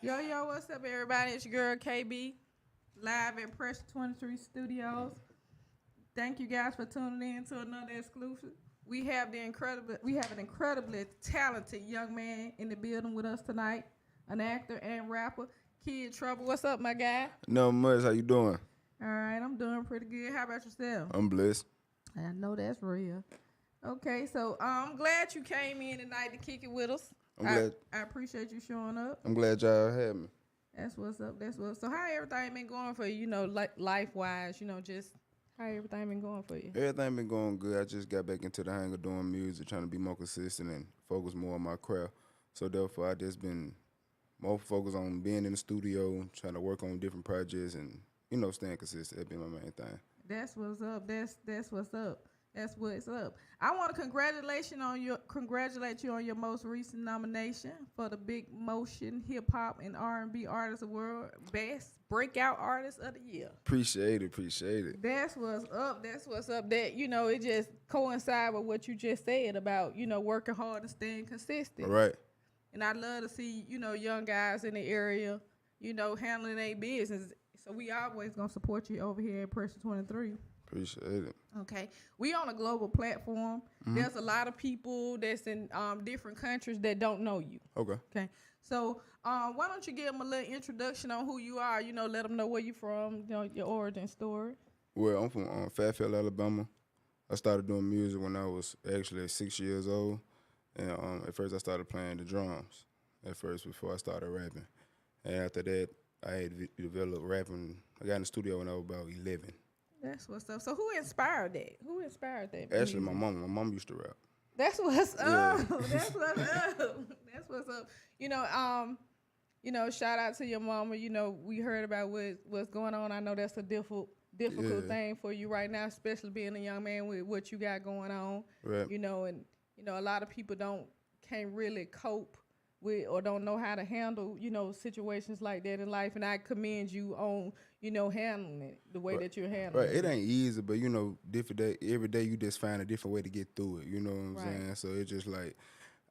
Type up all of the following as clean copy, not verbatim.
Yo, what's up, everybody? It's your girl KB, live at Pressure 23 Studios. Thank you guys for tuning in to another exclusive. We have an incredibly talented young man in the building with us tonight, an actor and rapper, Kid Trouble. What's up, my guy? No much. How you doing? All right, I'm doing pretty good. How about yourself? I'm blessed. I know that's real. Okay, so I'm glad you came in tonight to kick it with us. I'm glad. I appreciate you showing up. I'm glad y'all had me. That's what's up. That's what's up. So how everything been going for you? You know, life wise. You know, just how everything been going for you. Everything been going good. I just got back into the hang of doing music, trying to be more consistent and focus more on my craft. So therefore, I just been more focused on being in the studio, trying to work on different projects, and staying consistent. That been my main thing. That's what's up. That's what's up. That's what's up. I want to congratulate you on your most recent nomination for the Big Motion Hip Hop and R&B Artist Award, Best Breakout Artist of the Year. Appreciate it. That's what's up. That's what's up. That it just coincide with what you just said about working hard and staying consistent. Right. And I love to see young guys in the area handling their business. So we always gonna support you over here at Pressure 23. Appreciate it. Okay, we on a global platform. There's a lot of people that's in different countries that don't know you. Okay. So why don't you give them a little introduction on who you are? Let them know where you from. Your origin story. Well, I'm from Fairfield, Alabama. I started doing music when I was actually 6 years old, and at first I started playing the drums. At first, before I started rapping, and after that, I had developed rapping. I got in the studio when I was about 11. That's what's up. So who inspired that? Who inspired that? Actually, my mom. My mom used to rap. That's what's up. That's what's up. That's what's up. Shout out to your mama. We heard about what's going on. I know that's a difficult thing for you right now, especially being a young man with what you got going on. Right. A lot of people can't really cope with or don't know how to handle, situations like that in life. And I commend you on, handling it the way that you're handling it. Right. It ain't easy, but different day, every day you just find a different way to get through it. You know what I'm saying? So it's just like,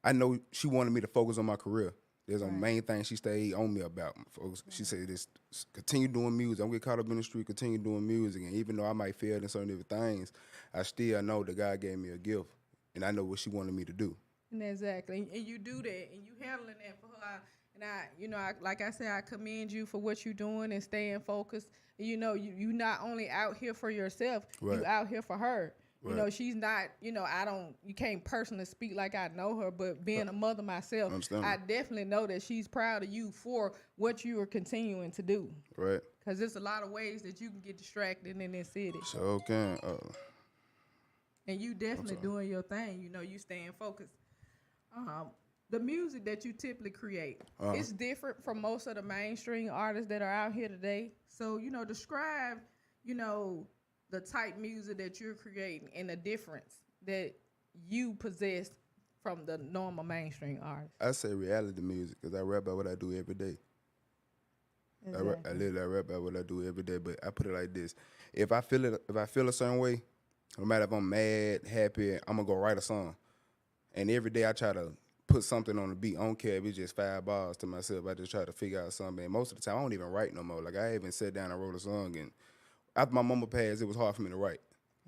I know she wanted me to focus on my career. There's a main thing she stayed on me about. Folks. She said, "This continue doing music. Don't get caught up in the street. Continue doing music. And even though I might fail in certain different things, I still know that God gave me a gift, and I know what she wanted me to do." And exactly, and you do that, and you handling that for her. And like I said, I commend you for what you're doing and staying focused. You not only out here for yourself, you out here for her. Right. She's not, you can't personally speak like I know her, but being a mother myself, I definitely know that she's proud of you for what you are continuing to do. Right. Because there's a lot of ways that you can get distracted in this city. So can. And you definitely doing your thing. You staying focused. The music that you typically create, it's different from most of the mainstream artists that are out here today. So, describe, the type music that you're creating and the difference that you possess from the normal mainstream artists. I say reality music because I rap about what I do every day. Exactly. I literally rap about what I do every day, but I put it like this. If I feel a certain way, no matter if I'm mad, happy, I'm going to go write a song. And every day I try to put something on the beat. I don't care if it's just 5 bars to myself. I just try to figure out something. And most of the time, I don't even write no more. Like, I even sat down and wrote a song. And after my mama passed, it was hard for me to write.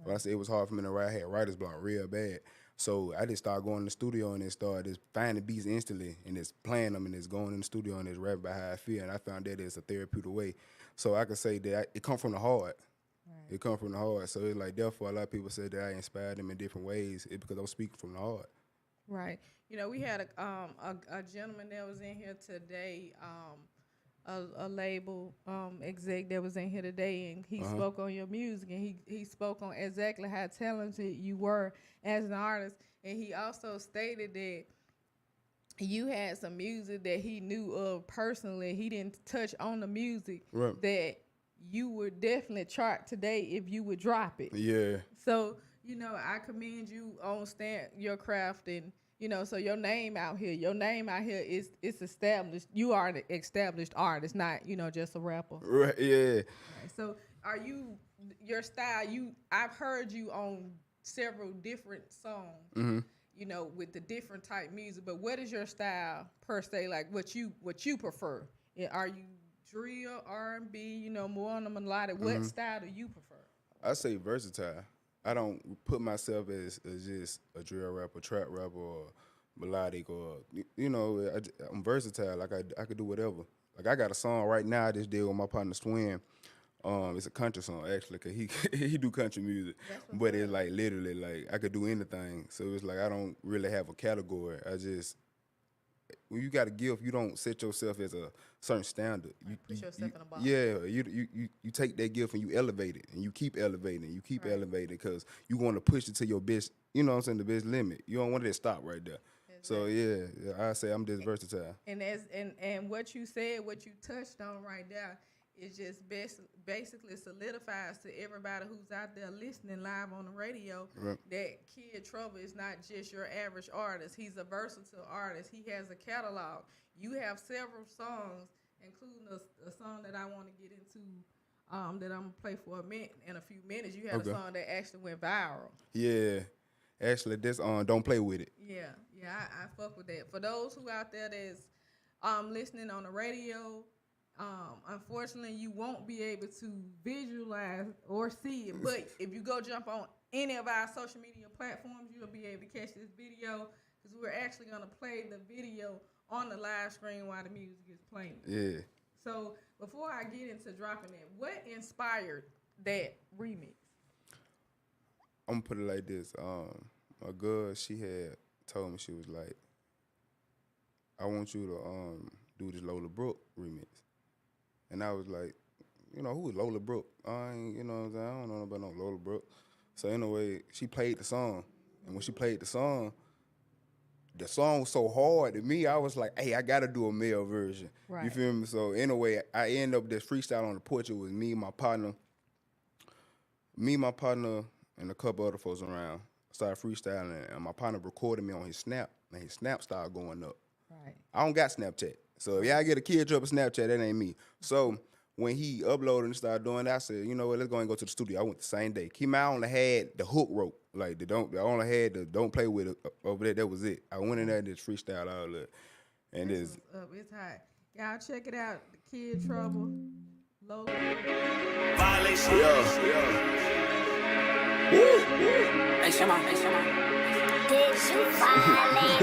When I say it was hard for me to write, I had writer's block real bad. So I just started going in the studio and then started just finding beats instantly and just playing them and just going in the studio and just rapping about how I feel. And I found that it's a therapeutic way. So I could say that it come from the heart. Right. It come from the heart. So it's like, therefore, a lot of people say that I inspired them in different ways. It's because I'm speaking from the heart. Right. We had a gentleman that was in here today, a label exec that was in here today, and he spoke on your music, and he spoke on exactly how talented you were as an artist, and he also stated that you had some music that he knew of personally. He didn't touch on the music that you would definitely chart today if you would drop it. Yeah. So, I commend you on your craft and, so your name out here is established. You are an established artist, not, just a rapper. Right, yeah. Right. So your style, I've heard you on several different songs. you know, with the different type music. But what is your style per se? Like what you prefer? Are you drill, R&B? You know, more on the melodic. What style do you prefer? I say versatile. I don't put myself as just a drill rapper, trap rapper, or melodic, or you know, I'm versatile. Like I could do whatever. Like I got a song right now I just did with my partner Swin. It's a country song actually, cause he do country music, but it's like literally like I could do anything. So it's like I don't really have a category. I just when you got a gift, you don't set yourself as a certain standard. You put yourself in a box. Yeah, you take that gift and you elevate it, and you keep elevating, you keep elevating, because you want to push it to your best. You know what I'm saying? The best limit. You don't want it to stop right there. Exactly. So yeah, I say I'm just versatile. And what you said, what you touched on right there, it just basically solidifies to everybody who's out there listening live on the radio that Kid Trouble is not just your average artist. He's a versatile artist. He has a catalog. You have several songs, including a song that I want to get into that I'm going to play for in a few minutes. You have a song that actually went viral. Yeah. Actually, this Don't Play With It. Yeah, I fuck with that. For those who out there that's listening on the radio, unfortunately, you won't be able to visualize or see it. But if you go jump on any of our social media platforms, you'll be able to catch this video, because we're actually going to play the video on the live screen while the music is playing. Yeah. So before I get into dropping it, what inspired that remix? I'm going to put it like this. A girl, she had told me, she was like, I want you to do this Lola Brooke remix. And I was like, you know, who is Lola Brooke? You know what I'm saying? I don't know about no Lola Brooke. So anyway, she played the song. And when she played the song was so hard to me, I was like, hey, I got to do a male version. Right. You feel me? So anyway, I ended up this freestyle on the porch. It was me, my partner, and a couple other folks around. Started freestyling, and my partner recorded me on his Snap, and his Snap started going up. Right. I don't got Snapchat. So if y'all get a Kid Trouble Snapchat, that ain't me. So when he uploaded and started doing that, I said, you know what, let's go and go to the studio. I went the same day. Keep I only had the hook rope. Like I only had the Don't Play With It over there. That was it. I went in there and just freestyle all of it. And it's hot. Y'all check it out. The Kid Trouble. Lola. Violation. Hey, Shema. Did you violate?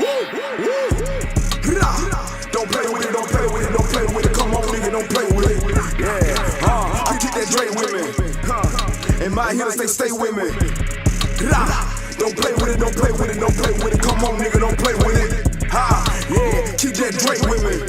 Don't play with it, don't play with it, don't play with it. Come on, nigga, don't play with it. Yeah, I keep that Dre with me. And my hitters, they stay with me. Don't play with it, don't play with it, don't play with it. Come on, nigga, don't play with it. Yeah, keep that Dre with me.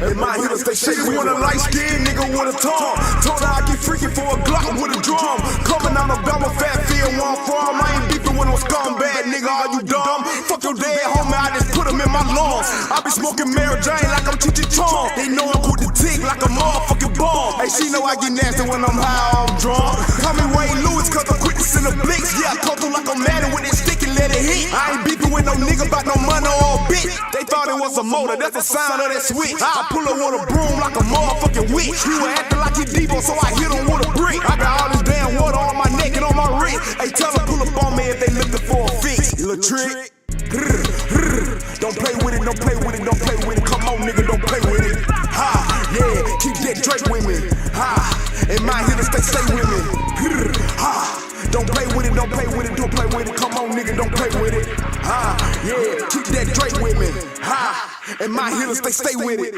And my hitters, they say you want a light-skinned nigga with a tongue. Told her I get freaky for a Glock with a drum. Coming out of Alabama, fat field where I'm from. I ain't beefing with no scumbag, nigga, are you dumb? Fuck your dad, homie, I just put him in my lungs. I be smoking Mary Jane like I'm Cheech and Chong. They know I'm with the tick like a motherfucking bomb. Hey, she know I get nasty when I'm high or I'm drunk. Call me Wayne Lewis, cause I'm quick to send a blitz. Yeah, I come through like I'm mad with that stick and let it hit. I ain't beefing with no nigga about no money or a bitch. They thought it was a motor, that's the sound of that switch. I pull up with a broom like a motherfucking witch. He was acting like he Devo, so I hit him with a brick. I got all this damn water on my neck and on my wrist. Hey, tell them pull up on me if they looking for a fix. You little trick. Don't play with it, don't play with it, don't play with it. Come on, nigga, don't play with it. Yeah, keep that Drake with me. And my hitters, they stay with me. Don't play with it, don't play with it, don't play with it. Come on, nigga, don't play with it. Yeah, keep that Drake with me. And my hitters, they stay with it.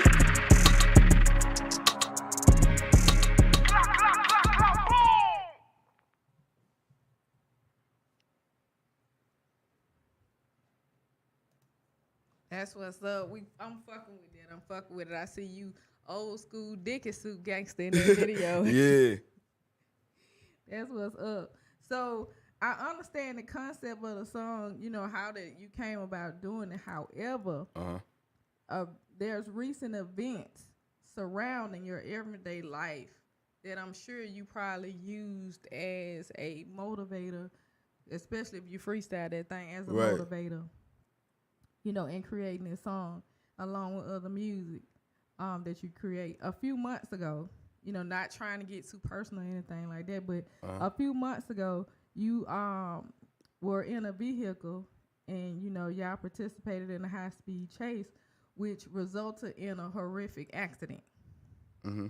That's what's up. I'm fucking with that. I'm fucking with it. I see you old school Dickie suit gangster in that video. Yeah. That's what's up. So I understand the concept of the song, you know, how that you came about doing it. However, there's recent events surrounding your everyday life that I'm sure you probably used as a motivator, especially if you freestyle that thing as a motivator, you know, in creating this song along with other music that you create. A few months ago, you know, not trying to get too personal or anything like that, but a few months ago, you were in a vehicle and y'all participated in a high-speed chase, which resulted in a horrific accident. Mm-hmm.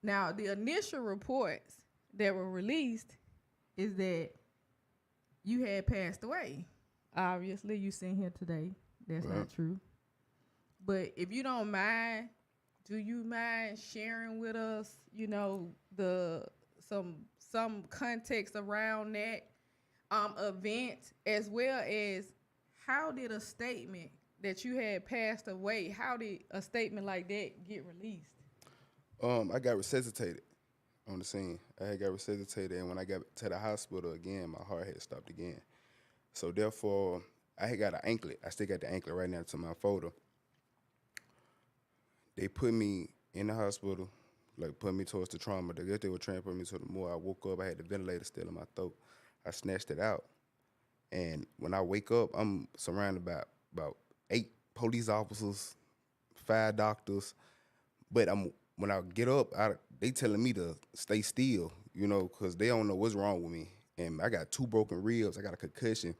Now, the initial reports that were released is that you had passed away. Obviously, you sitting here today. That's not true. But if you don't mind, do you mind sharing with us, some context around that event, as well as how did a statement that you had passed away, how did a statement like that get released? I got resuscitated on the scene. I had got resuscitated, and when I got to the hospital again, my heart had stopped again. So therefore, I had got an anklet. I still got the anklet right now to my photo. They put me in the hospital, like put me towards the trauma. I guess they were transferring me to the morgue. I woke up, I had the ventilator still in my throat. I snatched it out. And when I wake up, I'm surrounded by about 8 police officers, 5 doctors. But when I get up, they telling me to stay still, because they don't know what's wrong with me. And I got 2 broken ribs. I got a concussion.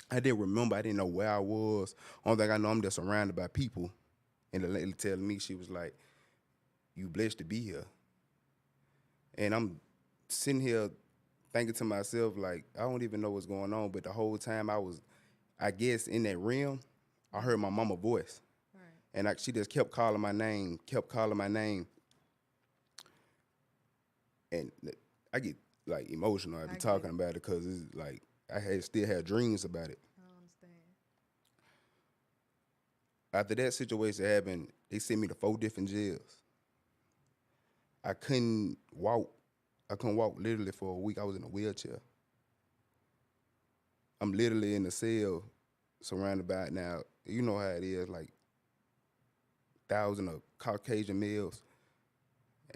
I didn't remember. I didn't know where I was. Only thing I know, I'm just surrounded by people. And the lady telling me, she was like, "You blessed to be here." And I'm sitting here thinking to myself, like, I don't even know what's going on. But the whole time I guess, in that realm, I heard my mama's voice. Right. And she just kept calling my name. And I get, like, emotional. I be talking about it because it's like I still had dreams about it. I understand. After that situation happened, they sent me to 4 different jails. I couldn't walk. I couldn't walk literally for a week. I was in a wheelchair. I'm literally in a cell surrounded by, now, you know how it is, like, thousands of Caucasian males,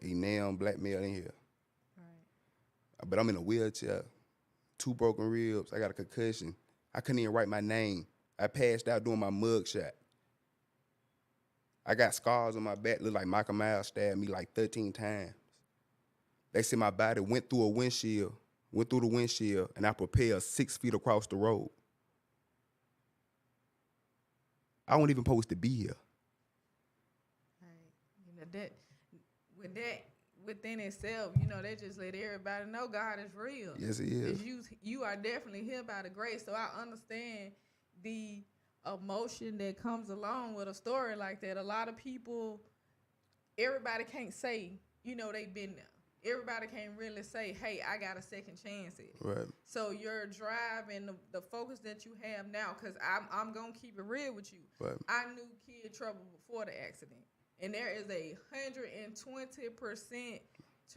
a black male in here. Right. But I'm in a wheelchair, 2 broken ribs. I got a concussion. I couldn't even write my name. I passed out doing my mug shot. I got scars on my back, look like Michael Myers stabbed me like 13 times. They said my body went through the windshield, and I propelled 6 feet across the road. I wasn't even supposed to be here. Right. That within itself, they just let everybody know God is real. Yes, He is. You are definitely here by the grace. So I understand the emotion that comes along with a story like that. A lot of people, everybody can't say, they've been there. Everybody can't really say, hey, I got a second chance at it. Right. So your drive and the focus that you have now, because I'm going to keep it real with you. Right. I knew Kid Trouble before the accident. And there is a 120%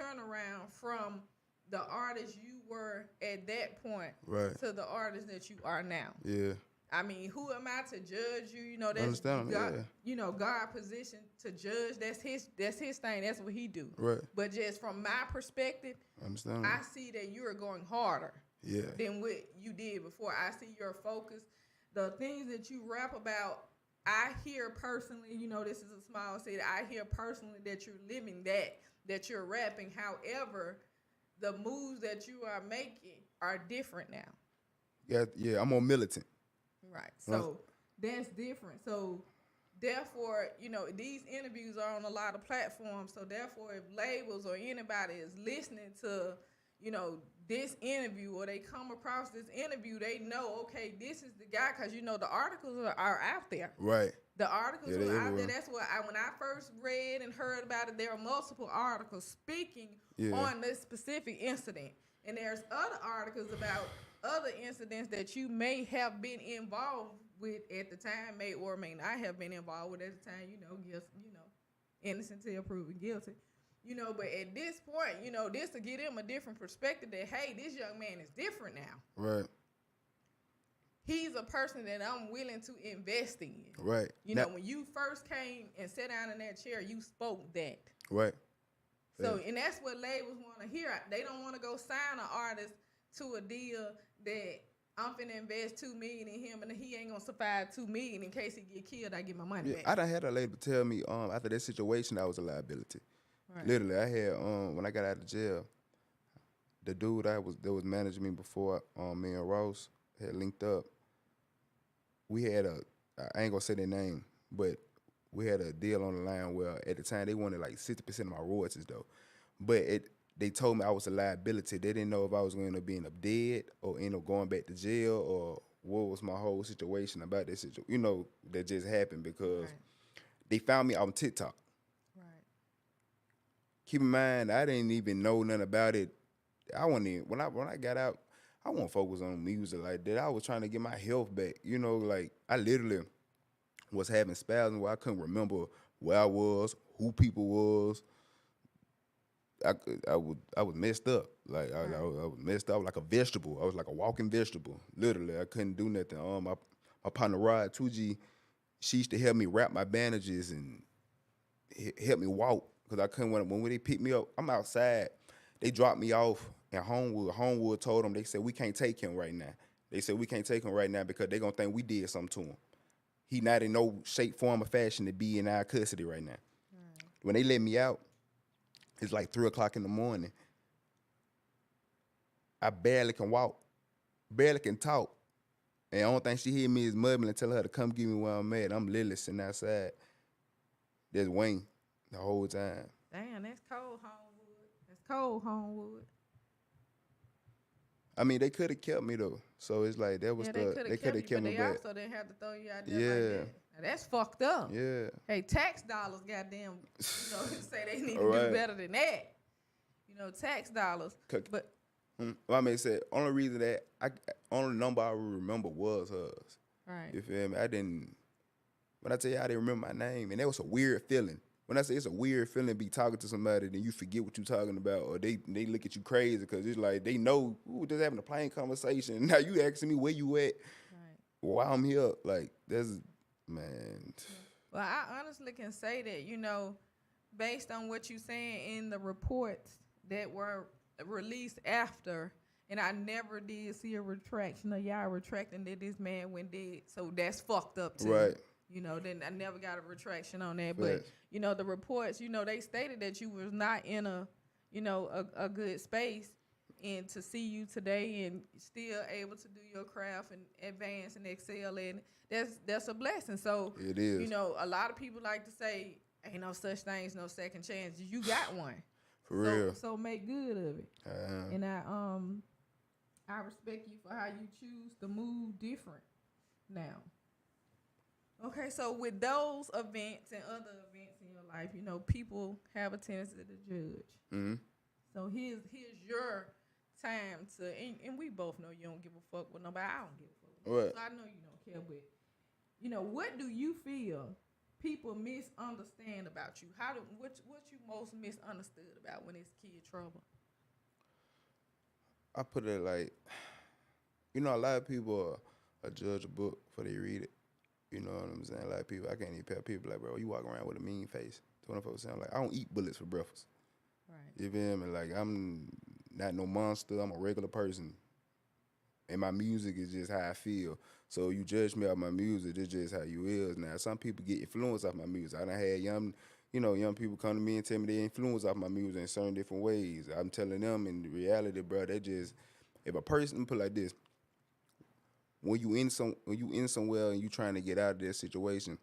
turnaround from the artist you were at that point to the artist that you are now. Yeah. I mean, who am I to judge you? That's understand, God, God positioned to judge. That's his thing. That's what He do. Right. But just from my perspective, I see that you are going harder than what you did before. I see your focus. The things that you rap about, I hear personally, this is a small city, I hear personally that you're living that you're rapping. However, the moves that you are making are different now. Yeah, I'm more militant. Right. So that's different. So therefore, these interviews are on a lot of platforms. So therefore, if labels or anybody is listening to, this interview, or they come across this interview, they know, okay, this is the guy, because the articles are out there. Right. The articles are out there. That's what when I first read and heard about it, there are multiple articles speaking on this specific incident. And there's other articles about other incidents that you may have been involved with at the time, may or may not have been involved with at the time, innocent till proven guilty. But at this point, this will give them a different perspective that, hey, this young man is different now. Right. He's a person that I'm willing to invest in. Right. When you first came and sat down in that chair, you spoke that. Right. So, and that's what labels want to hear. They don't want to go sign an artist to a deal that I'm finna invest $2 million in him and he ain't gonna survive $2 million in case he get killed. I get my money back. I done had a label tell me after that situation I was a liability. Right. Literally, I had when I got out of jail, the dude that was managing me before, me and Ross had linked up. we had I ain't gonna say their name, but we had a deal on the line where at the time they wanted like 60% of my royalties though. But they told me I was a liability. They didn't know if I was going to end up being up dead or end up going back to jail or what was my whole situation about this situation. You know, that just happened because they found me on TikTok. Right. Keep in mind, I didn't even know nothing about it. I wasn't even, when I got out, I wasn't focused on music like that. I was trying to get my health back. You know, like I literally was having spasms where I couldn't remember where I was, who people was. I was messed up. Like I was messed up like a vegetable. I was like a walking vegetable. Literally, I couldn't do nothing. My partner Rod 2G, she used to help me wrap my bandages and help me walk because I couldn't. When they picked me up, I'm outside. They dropped me off in Homewood. Homewood told them, they said, we can't take him right now. They said, we can't take him right now because they're going to think we did something to him. He not in no shape, form, or fashion to be in our custody right now. When they let me out, it's like 3 o'clock in the morning. I barely can walk, barely can talk. And the only thing she hear me is mumbling and tell her to come get me where I'm at. I'm literally sitting outside. There's Wayne the whole time. Damn, that's cold, Homewood. That's cold, Homewood. I mean, they could have kept me though. So it's like that was They could have kept me, but they back. also didn't have to throw you out there like that. Now, that's fucked up. Yeah. Hey, tax dollars, goddamn, say they need to Right. do better than that. Tax dollars. But I mean, said only reason that only number I remember was hers. right. You feel me? When I tell you I didn't remember my name, and that was a weird feeling. When I say it's a weird feeling to be talking to somebody, then you forget what you're talking about, or they look at you crazy because it's like they know just having a plain conversation. Now you asking me where you at, Right. why I'm here, like that's man. Well, I honestly can say that, based on what you're saying in the reports that were released after, and I never did see a retraction of y'all retracting that this man went dead. So that's fucked up too. Right. Then I never got a retraction on that. Facts. But, the reports, they stated that you was not in a good space. And to see you today and still able to do your craft and advance and excel, and that's a blessing. So It is. a lot of people like to say, ain't no such thing as no second chance. You got one. For real. So make good of it. And I respect you for how you choose to move different now. Okay, so with those events and other events in your life, people have a tendency to judge. Mm-hmm. So here's your time to, and we both know you don't give a fuck with nobody. I don't give a fuck with nobody. Right. So I know you don't care, but what do you feel people misunderstand about you? What you most misunderstood about when it's kid trouble? I put it like, a lot of people are judge a book before they read it. You know what I'm saying? A lot of people, I can't even tell people like, bro, you walk around with a mean face. 24/7. Like, I don't eat bullets for breakfast. Right. You feel me? Like, I'm not no monster. I'm a regular person. And my music is just how I feel. So you judge me off my music, it's just how you is. Now, some people get influenced off my music. I done had young people come to me and tell me they influenced off my music in certain different ways. I'm telling them in reality, bro, if a person, put it like this, when you in somewhere and you trying to get out of that situation,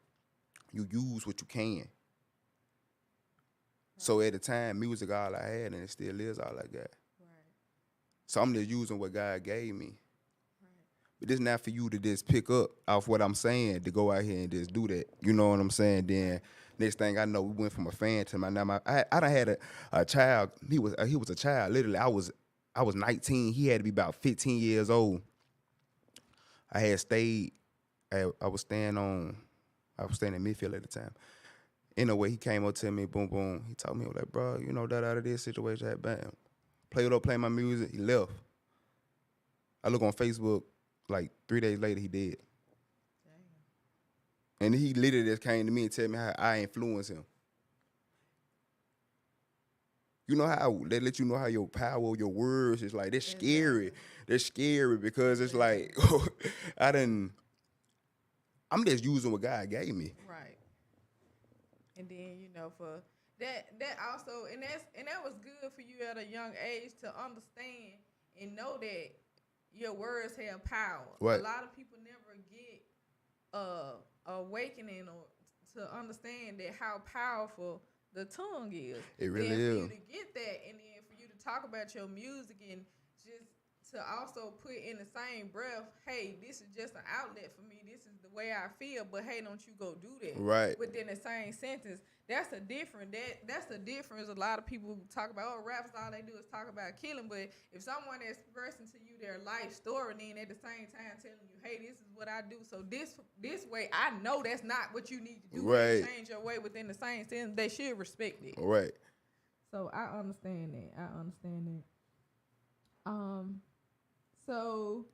you use what you can. Right. So at the time, music all I had, and it still is all I got. Right. So I'm just using what God gave me. Right. But it's not for you to just pick up off what I'm saying to go out here and just do that. You know what I'm saying? Then next thing I know, we went from a fan to I done had a child. He was a child. Literally, I was 19. He had to be about 15 years old. I had stayed. I was staying in Midfield at the time. Anyway, he came up to me, boom, boom. He told me, like, bro, that out of this situation, I bam. Play my music. He left. I look on Facebook, like 3 days later, he dead. Damn. And he literally just came to me and tell me how I influenced him. You know how they let you know how your power, your words is like, they're scary. They're scary because it's like, I'm just using what God gave me. Right. And then, for that also, and that was good for you at a young age to understand and know that your words have power. Right. A lot of people never get awakening or to understand that how powerful the tongue is. It really then for is. you to get that, and then for you to talk about your music and just to also put in the same breath, hey, this is just an outlet for me. This is the way I feel, but hey, don't you go do that. Right. Within the same sentence. That's the difference. A lot of people talk about, oh, rappers, all they do is talk about killing. But if someone is expressing to you their life story, then at the same time telling you, hey, this is what I do. So this way, I know that's not what you need to do. Right. Change your way within the same sentence. They should respect it. Right. So I understand that. So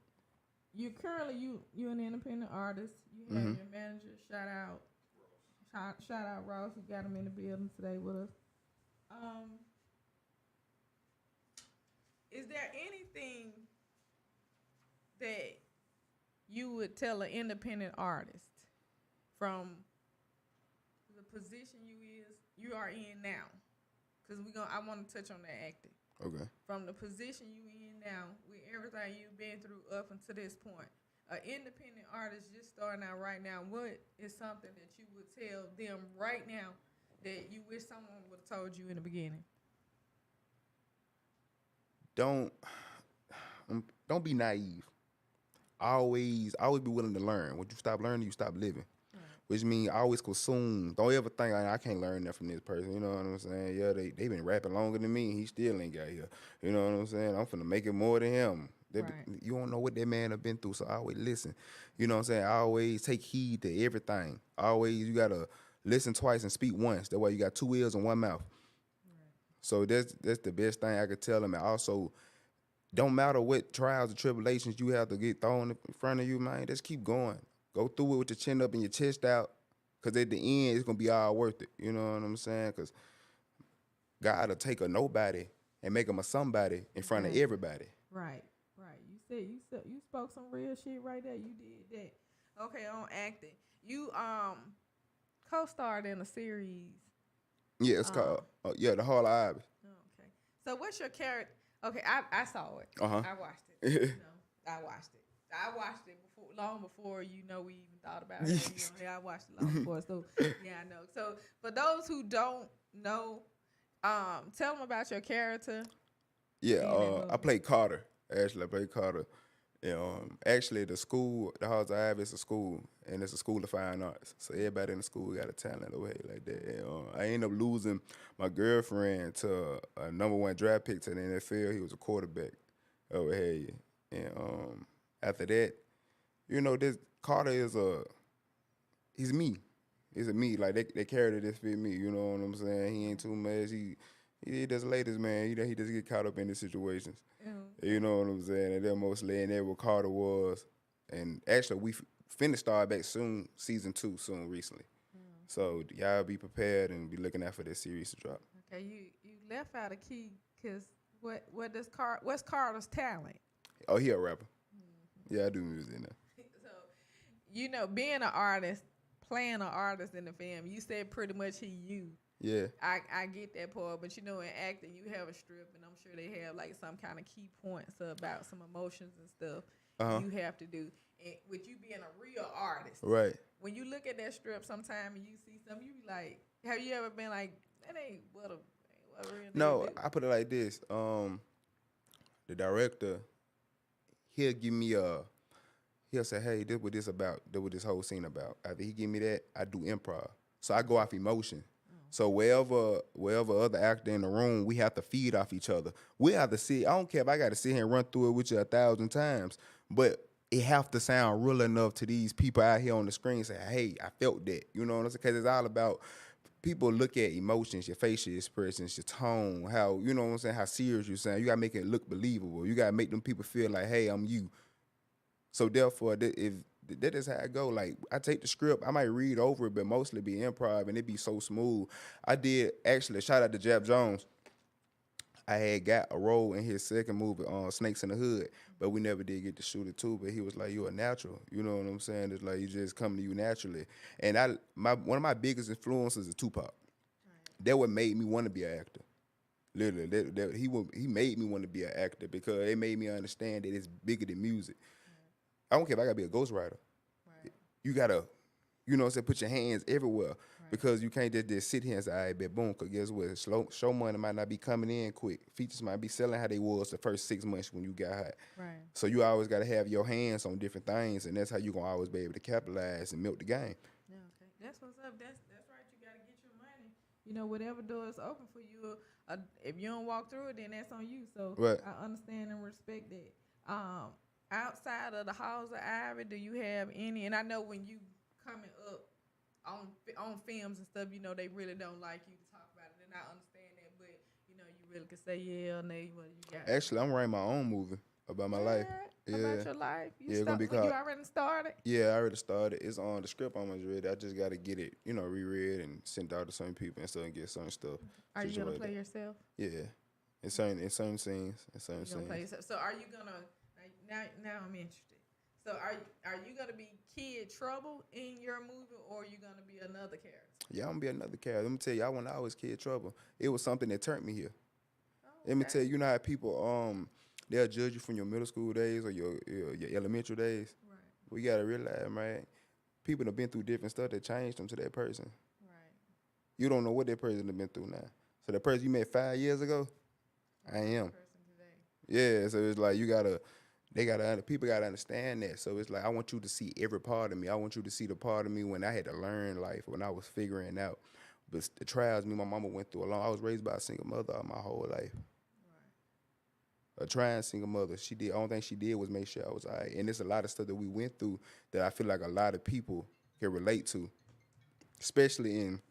you currently you an independent artist. You have your manager. Shout out Ross, who got him in the building today with us. Is there anything that you would tell an independent artist from the position you are in now? Because I want to touch on that acting. Okay. From the position you in now, with everything you've been through up until this point, an independent artist just starting out right now, what is something that you would tell them right now that you wish someone would have told you in the beginning? Don't be naive. Always be willing to learn. When you stop learning, you stop living. Which means always consume. Don't ever think I can't learn that from this person. You know what I'm saying? Yeah, they been rapping longer than me. He still ain't got here. You know what I'm saying? I'm finna make it more than him. Right. You don't know what that man have been through, so always listen. You know what I'm saying? Always take heed to everything. Always you gotta listen twice and speak once. That way you got 2 ears and 1 mouth. Right. So that's the best thing I could tell them. And also, don't matter what trials and tribulations you have to get thrown in front of you, man. Just keep going. Go through it with your chin up and your chest out, because at the end, it's going to be all worth it. You know what I'm saying? Because God will take a nobody and make him a somebody in front of everybody. Right. You spoke some real shit right there. You did that. Okay, on acting. You co-starred in a series. Yeah, it's called, The Hall of Ivy. Okay. So what's your character? Okay, I saw it. Uh-huh. I watched it. I watched it long before we even thought about it. I watched it long before. So yeah, I know. So for those who don't know, tell them about your character. Yeah, I played Carter. Actually, I played Carter. Actually, the Hall of Ivy is a school, and it's a school of fine arts. So everybody in the school got a talent over here like that. And, I ended up losing my girlfriend to a #1 draft pick to the NFL. He was a quarterback over here. And after that, this Carter he's me. He's a me. Like they character just fit me. You know what I'm saying? He ain't too much. He just latest man. He just get caught up in the situations. You know what I'm saying? And then mostly, and then what Carter was. And actually, we finished start back soon, season 2 soon recently. So y'all be prepared and be looking out for that series to drop. Okay, you left out a key, because what's Carter's talent? Oh, he a rapper. Yeah, I do music now. So, being an artist, playing an artist in the film, you said pretty much he you. Yeah. I get that part, but in acting, you have a strip, and I'm sure they have like some kind of key points about some emotions and stuff you have to do. And with you being a real artist, right? When you look at that strip sometime and you see something, you be like, have you ever been like, that ain't what a real No, do? I put it like this. The director, he'll give me he'll say, hey, this what this about, this what this whole scene about. After he give me that, I do improv. So I go off emotion. So wherever other actor in the room, we have to feed off each other. We have to see. I don't care if I got to sit here and run through it with you 1,000 times, but it have to sound real enough to these people out here on the screen. Say, hey, I felt that. You know what I'm saying? Because it's all about people look at emotions, your facial expressions, your tone, how you know what I'm saying, how serious you sound. You gotta make it look believable. You gotta make them people feel like, hey, I'm you. So therefore, if that is how I go. Like, I take the script, I might read over it, but mostly be improv, and it be so smooth. I did, actually, shout out to Jab Jones. I had got a role in his second movie, Snakes in the Hood, but we never did get to shoot it too, but he was like, you a natural. You know what I'm saying? It's like, you just come to you naturally. And one of my biggest influences is Tupac. Right. That what made me want to be an actor. Literally, he made me want to be an actor, because it made me understand that it's bigger than music. I don't care if I gotta be a ghostwriter. Right. you gotta, you know what I'm saying, put your hands everywhere. Because you can't just sit here and say, all right, bet boom, because guess what? Show money might not be coming in quick. Features might be selling how they was the first 6 months when you got hot. Right. So you always got to have your hands on different things, and that's how you going to always be able to capitalize and milk the game. Yeah, okay. That's what's up. That's right. You got to get your money. You know, whatever door is open for you, if you don't walk through it, then that's on you. So Right. I understand and respect that. Outside of the Halls of Ivy, do you have any? And I know when you coming up on films and stuff, you know, they really don't like you to talk about it, and I understand that. But you know, you really can say yeah or nay. What you got? Actually, I'm writing my own movie about my life. Yeah. About your life. Yeah, it's gonna be You called- already started. Yeah, I already started. It's on the script almost ready. I just got to get it, you know, reread and sent out to certain people and stuff and get certain stuff. Are you gonna situated. play yourself? Yeah, in certain scenes, You gonna play yourself. So are you gonna? Now I'm interested. So are you gonna be Kid Trouble in your movie, or are you gonna be another character? Yeah, I'm gonna be another character. Let me tell you, when I was Kid Trouble, it was something that turned me here. Oh, Let me okay. tell you, you know how people they'll judge you from your middle school days or your elementary days. Right. We gotta realize, man, people have been through different stuff that changed them to that person. Right. You don't know what that person have been through now. So the person you met 5 years ago, I am. Person today. Yeah, so it's like people gotta understand that. So it's like I want you to see every part of me. I want you to see the part of me when I had to learn life, when I was figuring out. But the trials me and my mama went through alone. I was raised by a single mother my whole life. A trying single mother. Only thing she did was make sure I was all right. And there's a lot of stuff that we went through that I feel like a lot of people can relate to, especially in.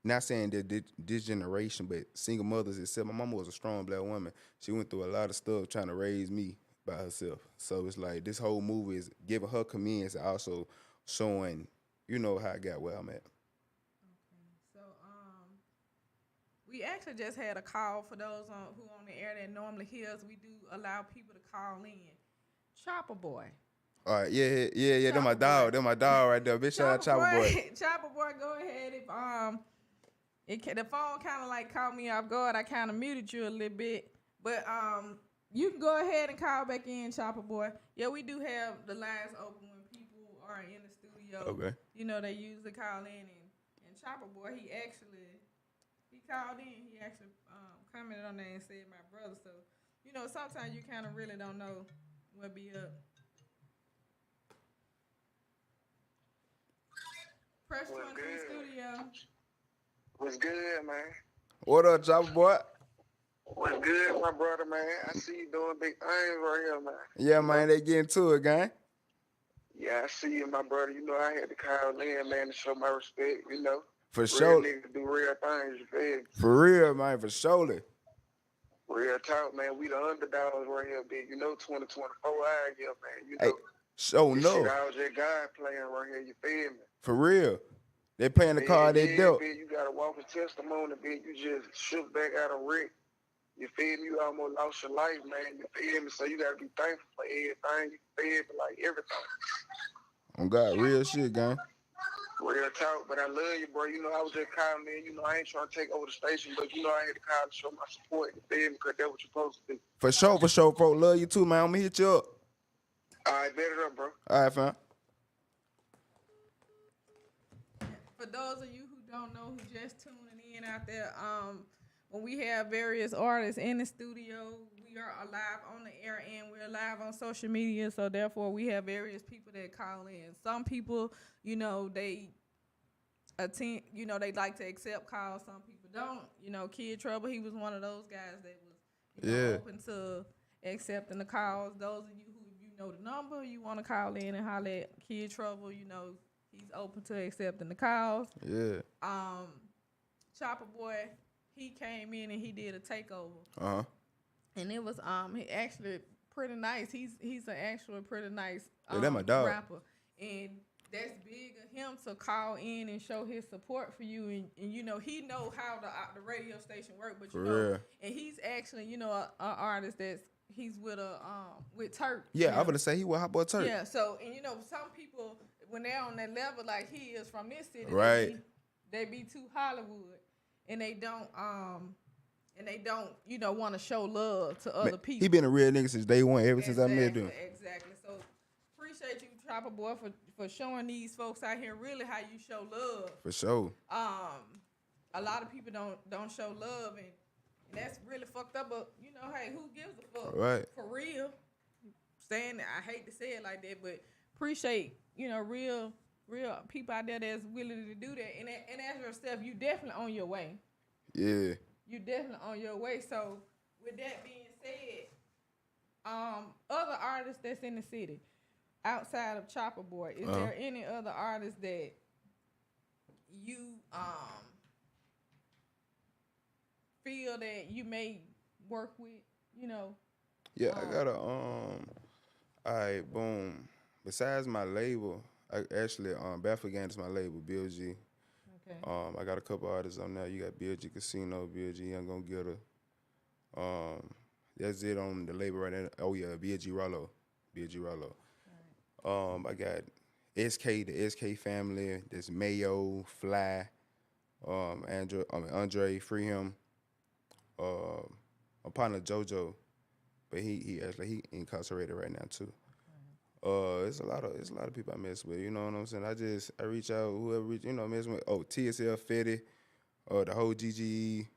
Not saying that this generation, but single mothers itself. My mama was a strong black woman. She went through a lot of stuff trying to raise me by herself. So it's like this whole movie is giving her comments and also showing, you know, how I got where I'm at. So we actually just had a call for those who on the air that normally hear us. We do allow people to call in. Chopper Boy. All right, yeah. They're my Chopper dog. Boy. They're my dog right there. Big shout out Chopper Boy. Chopper Boy, go ahead. If the phone kind of like caught me off guard, I kind of muted you a little bit. But you can go ahead and call back in, Chopper Boy. Yeah, we do have the lines open when people are in the studio. Okay. You know, they usually call in, and Chopper Boy, he called in. He actually commented on that and said my brother. So, you know, sometimes you kind of really don't know what be up. Press one to the studio. What's good, man? What up, Chopper Boy? What's good, my brother, man? I see you doing big things right here, man. Yeah, man, they getting to it, gang. Yeah, I see you, my brother. You know, I had to call in, man, to show my respect, you know. For Real sure. niggas do real things, you feel me? For real, man, for surely. Real talk, man. We the underdogs right here, big. You know, 2024 out here, man. You Hey, know, so this no. shit all just God playing right here, you feel me? For real. They playing the card they dealt. Big, you got to walk a testimony, big. You just shook back out of wreck. You feel me? You almost lost your life, man. You feel me? So you got to be thankful for everything. You feel me? Like everything. On God, real shit, gang. Real talk, but I love you, bro. You know, I was just calling, man. You know, I ain't trying to take over the station, but you know, I had to call to show my support. You feel me? Because that's what you're supposed to do. For sure, bro. Love you too, man. I'm gonna hit you up. All right, bet it up, bro. All right, fam. For those of you who don't know, who just tuning in out there, when we have various artists in the studio, we are live on the air and we're live on social media. So therefore, we have various people that call in. Some people, you know, they attend, you know, they like to accept calls. Some people don't. You know, Kid Trouble, he was one of those guys that was, you know, open to accepting the calls. Those of you who, you know the number, you want to call in and holler at Kid Trouble, you know, he's open to accepting the calls. Yeah. Chopper Boy, he came in and he did a takeover. Uh-huh. And it was he actually pretty nice. He's an actually pretty nice Yeah, that my dog. rapper. And that's big of him to call in and show his support for you. And you know, he know how the radio station work, but you For know, real. and he's actually, you know, a artist he's with Turk. Yeah, you know? I'm gonna say he was Hot Boy Turk. Yeah, so, and you know, some people, when they're on that level, like he is from this city, Right. they be too Hollywood, and they don't, you know, want to show love to other people. He been a real nigga since day one, ever since I met him. Exactly. So appreciate you Chopper Boy, for showing these folks out here really how you show love. For sure. A lot of people don't show love, and that's really fucked up. But you know, hey, who gives a fuck? Right. For real. Saying that, I hate to say it like that, but appreciate, you know, real people out there that's willing to do that. And as yourself, you definitely on your way. Yeah. You definitely on your way. So with that being said, other artists that's in the city outside of Chopper Boy, is there any other artists that you feel that you may work with? You know. Yeah, I got a alright, boom. Besides my label, I actually Baffle Gang is my label, Bill G. Okay. I got a couple artists on there. You got Bill G Casino, Bill G Young Gon' Get Her. That's it on the label right now. Oh yeah, Bill G Rollo. I got SK, the SK family. There's Mayo, Fly, Andre, Free Him. My partner JoJo, but he actually incarcerated right now too. It's a lot of people I mess with. You know what I'm saying? I reach out, whoever mess with. Oh, TSL Fetty, the whole GGE.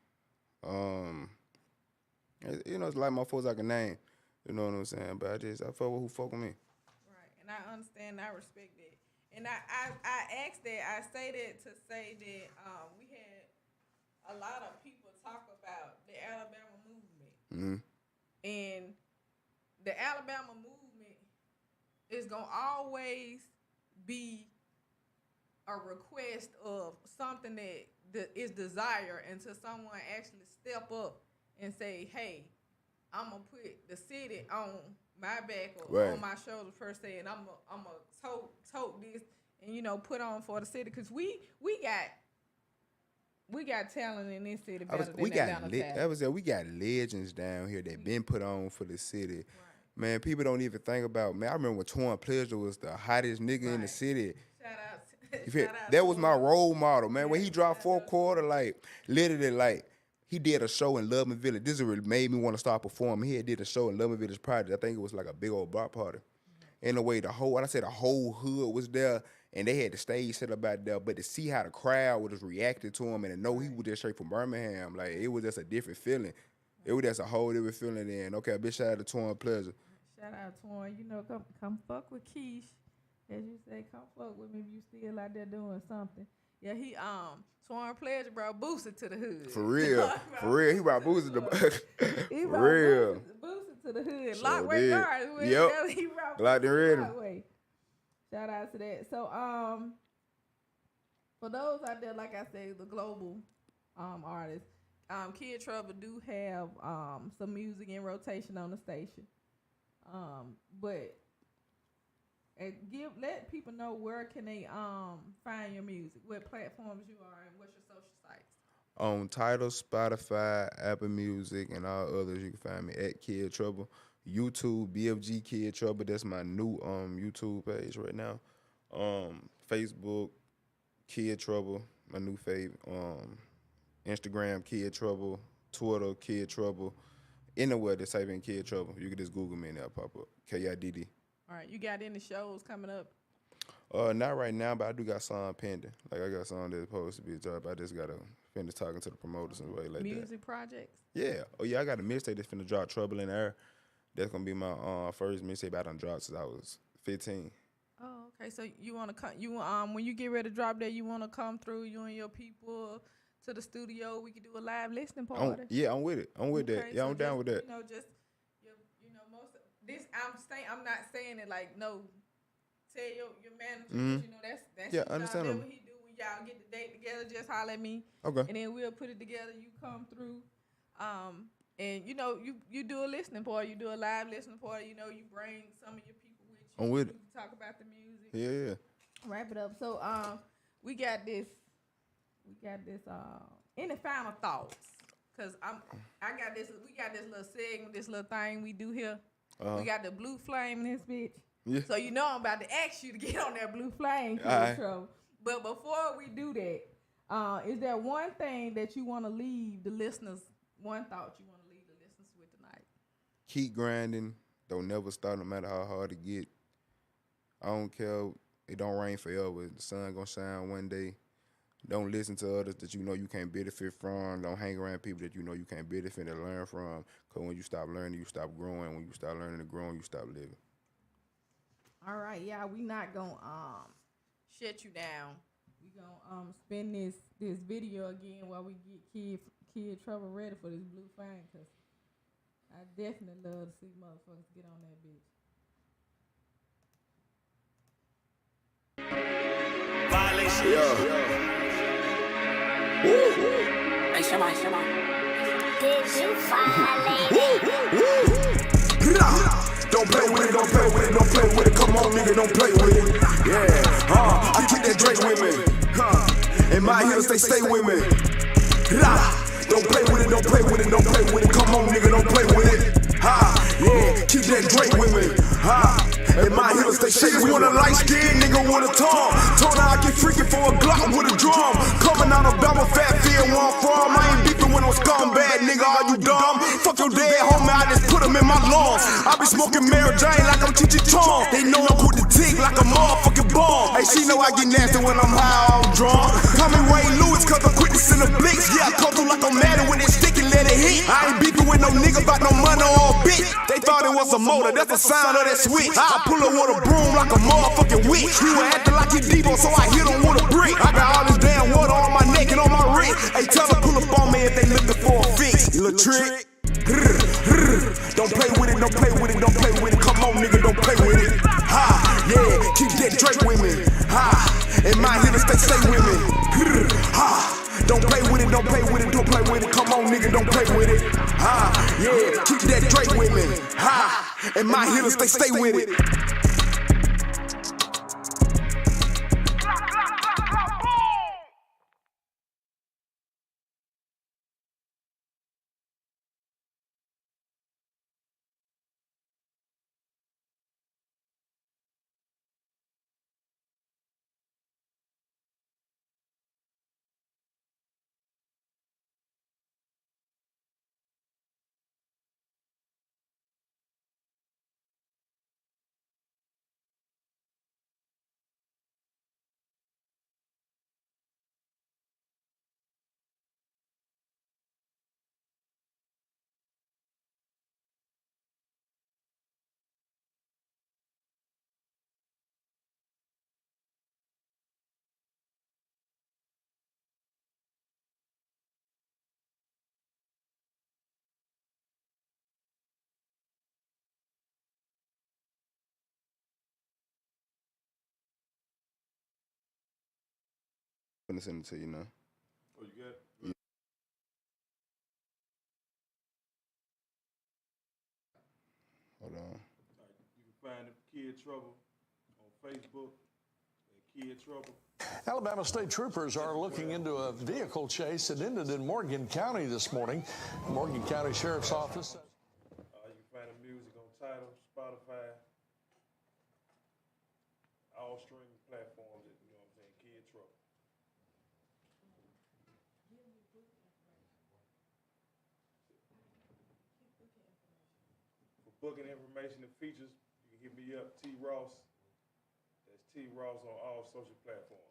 It's like my folks I can name. You know what I'm saying? But I fuck with who fuck with me. Right, and I understand, I respect that. And I asked that, I say that to say that we had a lot of people talk about the Alabama movement. And the Alabama movement is going to always be a request of something that is desired until someone actually step up and say, hey, I'm going to put the city on my back or on my shoulders per se, and I'm going to tote this and, put on for the city. Because we got talent in this city better than Atlanta. We got legends down here that been put on for the city. Right. Man, people don't even think about, man, I remember when Torn Pleasure was the hottest nigga in the city. Shout out. That was my role model, man. When he dropped 4 Quarter, literally, he did a show in Loveman Village. This is what made me want to start performing. He did a show in Loveman Village Project. I think it was like a big old bar party. In a way, the whole hood was there, and they had the stage set up out there. But to see how the crowd was reacting to him and to know he was just straight from Birmingham, it was just a different feeling. It was just a whole different feeling then. Okay, a big shout out to Torn Pleasure. Shout out Torn. Come fuck with Keish. As you say, come fuck with me if you still out there doing something. Yeah, he Torn Pleasure brought Boosie to the hood. For real. He brought Boosie to Boosie to the hood. Sure Lockway Guard. Yep. He brought Locked and ready. Lockway. Shout out to that. So for those out there, like I say, the global artists, Kid Trouble do have some music in rotation on the station. But let people know where can they find your music, what platforms you are, and what's your social sites. On Tidal, Spotify, Apple Music, and all others, you can find me at Kid Trouble. YouTube, BFG Kid Trouble. That's my new YouTube page right now. Facebook, Kid Trouble, my new fave. Instagram, Kid Trouble. Twitter, Kid Trouble. Anywhere that type in Kid Trouble, you can just Google me and that'll pop up. KIDD. All right, you got any shows coming up? Not right now, but I do got some pending. I got some that's supposed to be dropped. I just gotta finish talking to the promoters and way like Music that. projects? Yeah. Oh yeah, I got a mixtape that's finna drop, Trouble in the Air. That's gonna be my first mixtape I done dropped since I was 15. Oh, okay. So you wanna come? When you get ready to drop that, you wanna come through, you and your people, to the studio? We can do a live listening party. I'm with it. I'm with that. Yeah, I'm down with that. Most of this. I'm not saying it like no. Tell your manager, that's yeah, understandable. What he do when y'all get the date together. Just holler at me, okay, and then we'll put it together. You come through, and you do a listening party. You do a live listening party. You bring some of your people with you. I'm with it. Talk about the music. Yeah. Wrap it up. So we got this. Any final thoughts? Cause I got this. We got this little segment, this little thing we do here. We got the blue flame in this bitch. Yeah. So I'm about to ask you to get on that blue flame, right. Trouble. But before we do that, is there one thing that you want to leave the listeners? One thought you want to leave the listeners with tonight? Keep grinding. Don't never stop, no matter how hard it get. I don't care. It don't rain forever. The sun gonna shine one day. Don't listen to others that you know you can't benefit from. Don't hang around people that you know you can't benefit and learn from. Because when you stop learning, you stop growing. When you start learning and growing, you stop living. All right, y'all. We not gonna shut you down. We gonna spin this video again while we get Kid Trouble ready for this blue fang, cause I definitely love to see motherfuckers get on that bitch. Violation. Hey, Shema. Did you violate? Don't play with it, don't play with it, don't play with it. Come on, nigga, don't play with it. Yeah, I keep that Drake with me. And my heels, they stay with me. Don't play with it, don't play with it, don't play with it. Come on, nigga, don't play with it. Yeah, keep that Drake with me. And my heels, they stay with me. Want a light-skinned nigga with a tongue. Told her I get freaky for a Glock with a drum. Coming out of Bama, fat field, where I'm from. I ain't beefing with no scumbag, nigga, are you dumb? Fuck your dead homie, I just put him in my lungs. I be smoking Mary Jane like I'm Chichi Chong. They know I put the tick like a motherfucking bomb. Hey, she know I get nasty when I'm high, I'm drunk. Call me Wayne Lewis, cause I'm quick to send a blitz. Yeah, I come through like I'm mad when they stick and let it hit. I ain't beefing with no nigga about no money or a bitch. They thought it was a motor, that's the sound of that switch. I pull up with a broom like a motherfucking witch. He was acting like he Debo, so I hit him with a brick. I got all this damn water on my neck and on my wrist. Hey, tell her pull up on me if they looking for a fix. You little trick. Don't play with it, don't play with it, don't play with it. Come on, nigga, don't play with it. Yeah, keep that Drake with me. And my hitters, they stay with me. Don't play with it, don't play with it, don't play with it. Come on, nigga, don't play with it. Yeah, keep that Drake with me. And my hitters, they stay with it. I'm gonna send it to you now. Oh, you got it? Yeah. Hold on. You can find Kid Trouble on Facebook at Kid Trouble. Alabama State Troopers are looking into a vehicle chase that ended in Morgan County this morning. Morgan County Sheriff's Office. You can find the music on Tidal, Spotify, all streaming platforms. You know what I'm saying? Kid Trouble. For booking information and features, you can hit me up, T. Ross. That's T. Ross on all social platforms.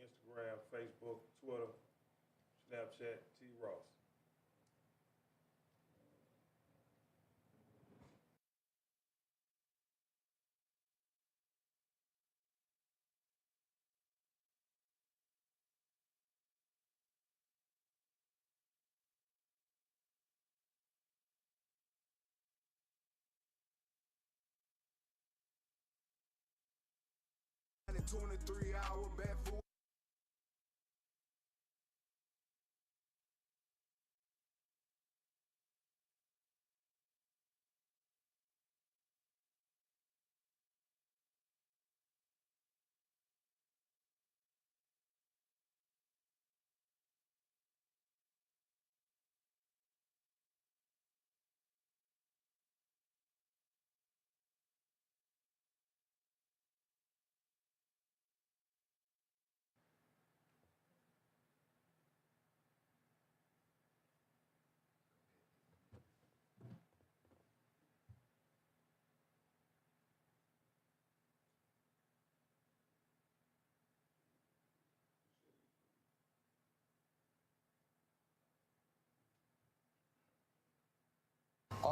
Instagram, Facebook, Twitter, Snapchat, T. Ross.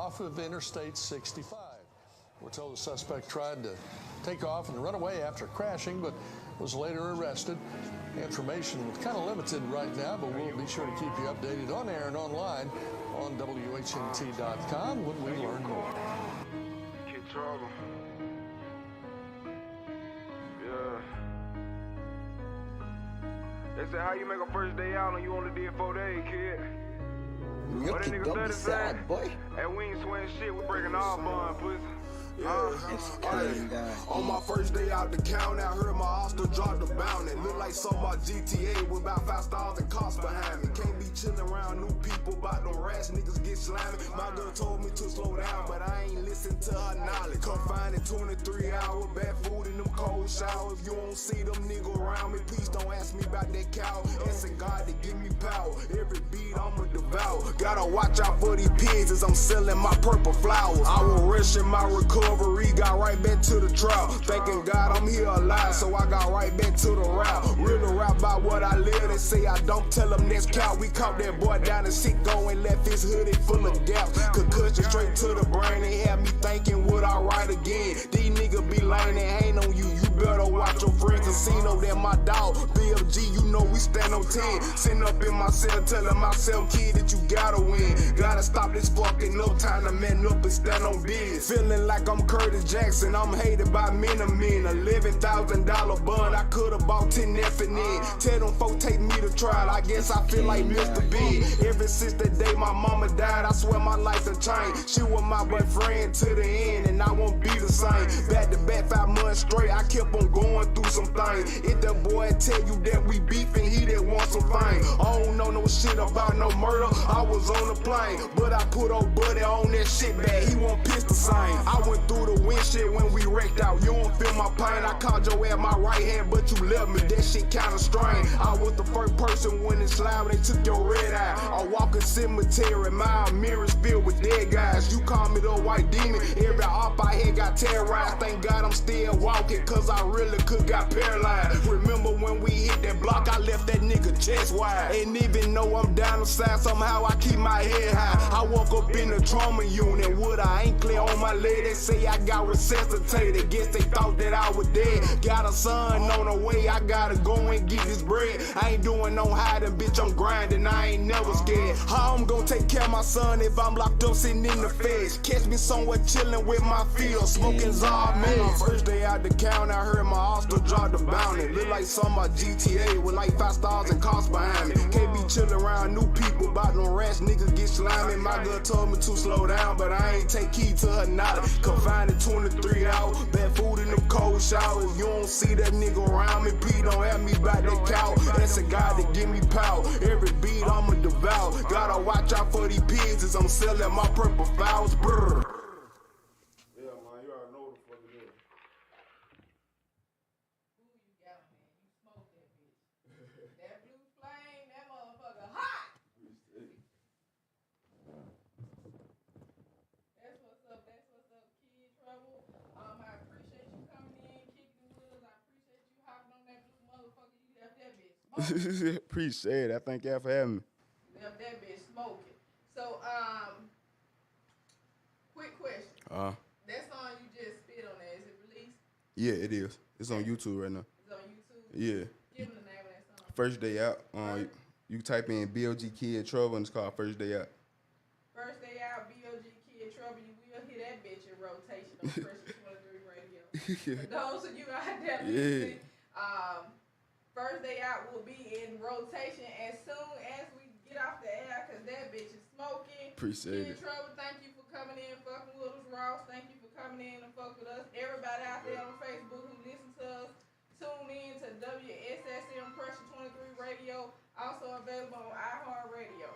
off of Interstate 65. We're told the suspect tried to take off and run away after crashing, but was later arrested. Information is kind of limited right now, but we'll be sure to keep you updated on air and online on WHNT.com when we learn more. Kid Trouble. Yeah. They say how you make a first day out and you only did 4 days, kid. What that nigga said is that? Boy. And we ain't sweating shit, we breaking all bond, pussy. On my first day out the county, I heard my hostel drop the bounty. Look like some my GTA with about 5,000 cops behind me. Can't be chilling around new people, about them rats niggas get slamming. My girl told me to slow down, but I ain't listen to her knowledge. Confined in 23 hours, bad food in them cold showers. If you don't see them niggas around me, please don't ask me about that cow. Asking God to give me power. Every beat I'ma devour. Gotta watch out for these pigs as I'm selling my purple flowers. I was rushing my recovery, got right back to the trial. Thanking God I'm here alive, so I got right back to the route. Really rap about what I live, they say I don't tell them that's cow. We caught that boy down the Sicko and left his hoodie full of gaps. Concussion straight to the brain, they had me thinking would I write again. These niggas be lying, they ain't on you, you better watch your friends. Casino, that my dog, BFG, you know we stand on 10. Sitting up in my cell telling myself, kid, that you gotta win. Gotta stop this fucking up, time to man up and stand on biz. Feeling like I'm Curtis Jackson, I'm hated by men of men. $11,000 bun, I could've bought 10 F&N. Tell them folks take me to trial, I guess I feel like Mr. Big. Ever since the day my mama died, I swear my life done changed. She was my boyfriend to the end, and I won't be the same. Back to back 5 months straight, I kept on going through some things. If the boy tell you that we beefing, he that want some fame. I don't know no shit about no murder, I was on the plane. But I put old buddy on that shit bag, he won't piss the same. I went through the windshield when we wrecked out, you don't feel my pain. I called your ass my right hand, but you left me, that shit kinda strange. I was the first person when it's loud, they took your red eye. I walk a cemetery, my mirrors filled with dead guys. You call me the white demon, every op I had got terrorized. Thank God I'm still walking, cause I really could got paralyzed. Remember when we hit that block, I left that nigga chest wide. And even though I'm down the side, somehow I keep my head high. I woke up in the trauma unit with an anklet on my leg. They say I got resuscitated, guess they thought that I was dead. Got a son on the way, I gotta go and get this bread. I ain't doing no hiding, bitch, I'm grinding, I ain't never scared. How I'm gonna take care of my son if I'm locked up sitting in the feds? Catch me somewhere chilling with my field, smoking Zar meds. First day out the county, I heard my hostel drop the bounty. Look like some of my GTA with like 5,000 cops behind me. Can't be chilling around new people, about them rats niggas get slimy. My girl told me to slow down, but I ain't take heed to her knowledge. Confined in 23 hours, bad food in them cold showers. You don't see that nigga around me, P don't have me about that cow. That's a God that give me power. Every beat I'ma devour. Gotta watch out for these pigs as I'm selling my purple flowers. Brr. Yeah, man, you already know what the fuck it is. Ooh, you got it, man. You smoked that bitch. That blue flame, that motherfucker hot. That's what's up. That's what's up, Kid Trouble. I appreciate you coming in, kicking with us. I appreciate you hopping on that blue motherfucker. You left that bitch smoking. Appreciate it. I thank y'all for having me. Left that bitch smoking. So, quick question. That song you just spit on there, is it released? Yeah, it is. It's on YouTube right now. It's on YouTube? Yeah. Give them the name of that song. First Day Out. You type in BOG Kid Trouble and it's called First Day Out. First Day Out, BOG Kid Trouble. You will hear that bitch in rotation on Pressure 23 Radio. For those of you out there listening, First Day Out will be in rotation as soon as we get off the air, because that bitch is smoking. Appreciate Kid Trouble, thank you for coming in, fucking with us. Ross, thank you for coming in and fuck with us. Everybody out there on Facebook who listen to us, tune in to WSSM Pressure 23 Radio, also available on iHeartRadio.